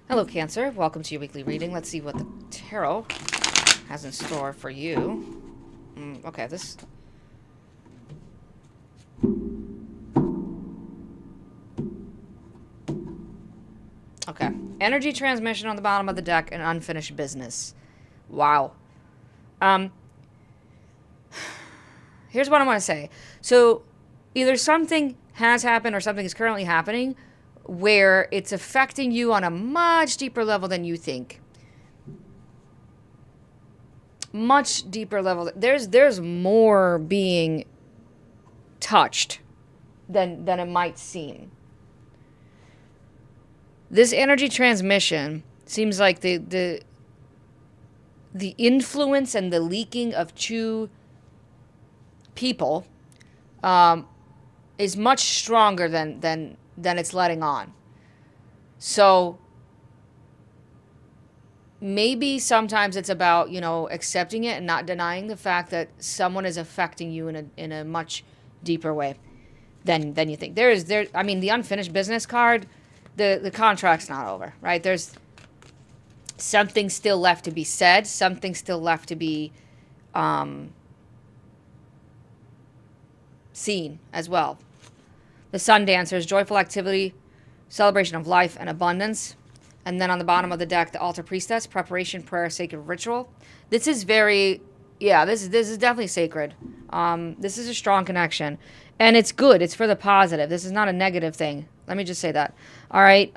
Hello, Cancer. Welcome to your weekly reading. Let's see what the tarot has in store for you. Okay, this. Okay. Energy transmission on the bottom of the deck and unfinished business. Wow. Um, Here's what I want to say. So, either something has happened or something is currently happening where it's affecting you on a much deeper level than you think. Much deeper level. There's more being touched than it might seem. This energy transmission seems like the influence and the leaking of two people is much stronger than it's letting on. So maybe sometimes it's about, accepting it and not denying the fact that someone is affecting you in a much deeper way than you think. The unfinished business card, the contract's not over, right? There's something still left to be said, something still left to be seen as well. The Sun Dancers, joyful activity, celebration of life and abundance. And then on the bottom of the deck, the Altar Priestess, preparation, prayer, sacred ritual. This is very, this is definitely sacred. This is a strong connection. And it's good. It's for the positive. This is not a negative thing. Let me just say that. All right.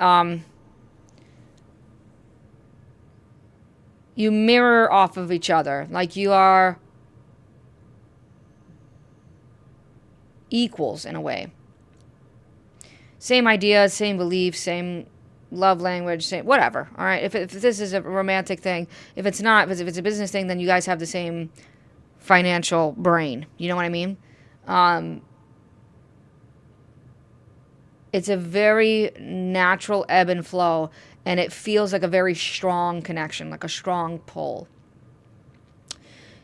You mirror off of each other. Like you are equals in a way. Same ideas, same beliefs, same love language, same whatever. All right. If this is a romantic thing, if it's not, if it's a business thing, then you guys have the same financial brain. You know what I mean? It's a very natural ebb and flow, and it feels like a very strong connection, like a strong pull.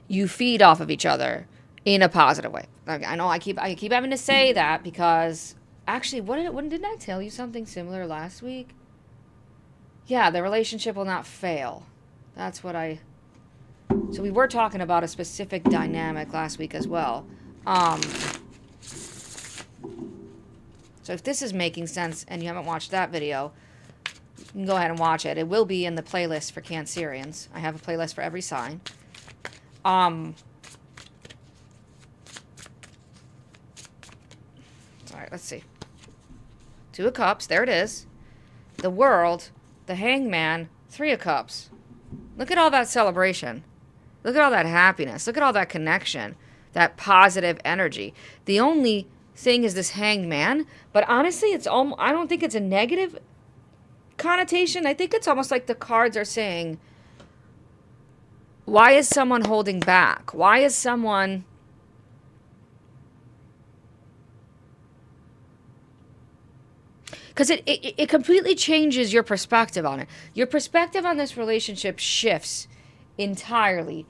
You feed off of each other in a positive way. I know I keep having to say that because actually, didn't I tell you something similar last week? Yeah, the relationship will not fail. That's what So we were talking about a specific dynamic last week as well. So if this is making sense and you haven't watched that video, you can go ahead and watch it. It will be in the playlist for Cancerians. I have a playlist for every sign. All right, let's see. Two of Cups, there it is. The World, the Hangman, Three of Cups. Look at all that celebration. Look at all that happiness. Look at all that connection, that positive energy. The only thing is this Hanged Man, but honestly, I don't think it's a negative connotation. I think it's almost like the cards are saying, why is someone holding back? Why is someone because it completely changes your perspective on it. Your perspective on this relationship shifts entirely,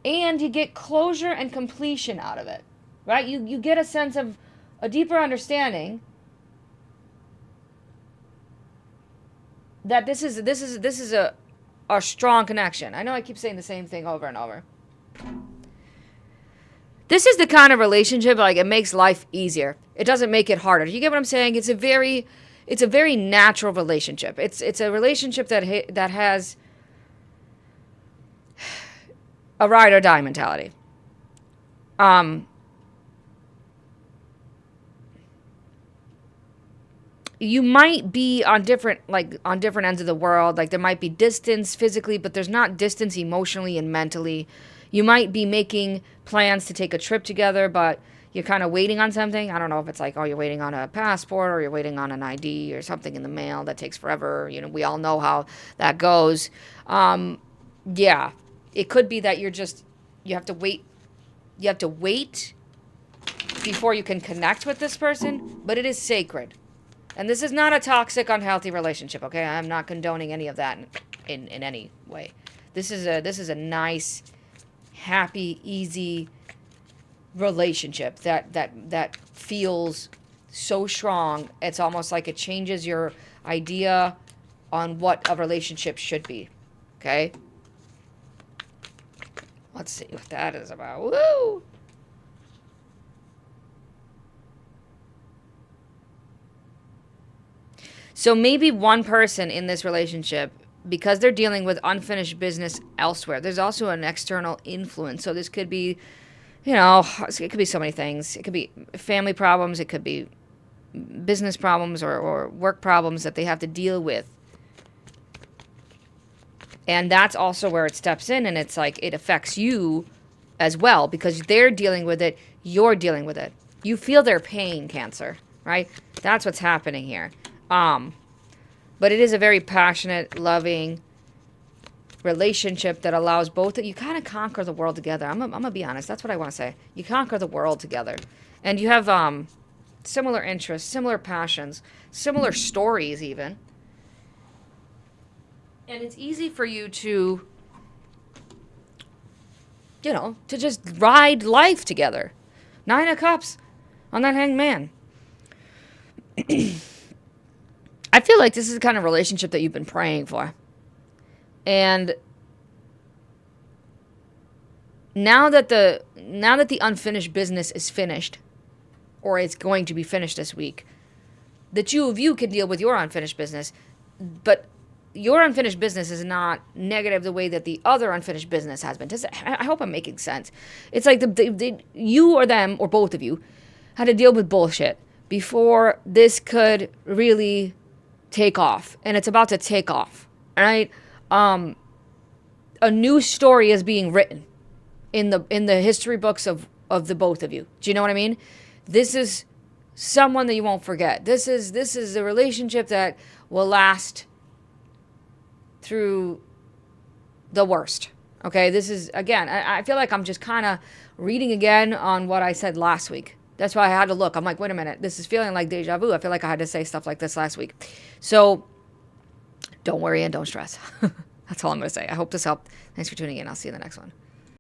and you get closure and completion out of it, right? You get a sense of a deeper understanding that this is a strong connection. I know I keep saying the same thing over and over. This is the kind of relationship, like, it makes life easier. It doesn't make it harder. You get what I'm saying? It's a very natural relationship. It's a relationship that has a ride or die mentality. You might be on different ends of the world. Like, there might be distance physically, but there's not distance emotionally and mentally. You might be making plans to take a trip together, but you're kind of waiting on something. I don't know if it's like, oh, you're waiting on a passport or you're waiting on an ID or something in the mail that takes forever. We all know how that goes. Yeah, it could be that you have to wait. You have to wait before you can connect with this person, but it is sacred. And this is not a toxic, unhealthy relationship, okay? I'm not condoning any of that in any way. This is a nice, happy, easy relationship that feels so strong. It's almost like it changes your idea on what a relationship should be. Okay? Let's see what that is about. Woo! So maybe one person in this relationship, because they're dealing with unfinished business elsewhere, there's also an external influence. So this could be, it could be so many things. It could be family problems. It could be business problems or work problems that they have to deal with. And that's also where it steps in, and it's like it affects you as well because they're dealing with it, you're dealing with it. You feel their pain, Cancer, right? That's what's happening here. But it is a very passionate, loving relationship that allows both of you kind of conquer the world together. I'm gonna be honest. That's what I want to say. You conquer the world together, and you have similar interests, similar passions, similar stories, even. And it's easy for you to, to just ride life together. 9 of Cups on that Hanged Man. I feel like this is the kind of relationship that you've been praying for. And now that the unfinished business is finished, or it's going to be finished this week, the two of you can deal with your unfinished business, but your unfinished business is not negative the way that the other unfinished business has been. I hope I'm making sense. It's like you or them, or both of you, had to deal with bullshit before this could really take off. And it's about to take off, right? A new story is being written in the history books of the both of you. Do you know what I mean? This is someone that you won't forget. This is a relationship that will last through the worst. Okay, this is, again, I feel like I'm just kind of reading again on what I said last week. That's why I had to look. I'm like, wait a minute, this is feeling like deja vu. I feel like I had to say stuff like this last week. So don't worry and don't stress. That's all I'm going to say. I hope this helped. Thanks for tuning in. I'll see you in the next one.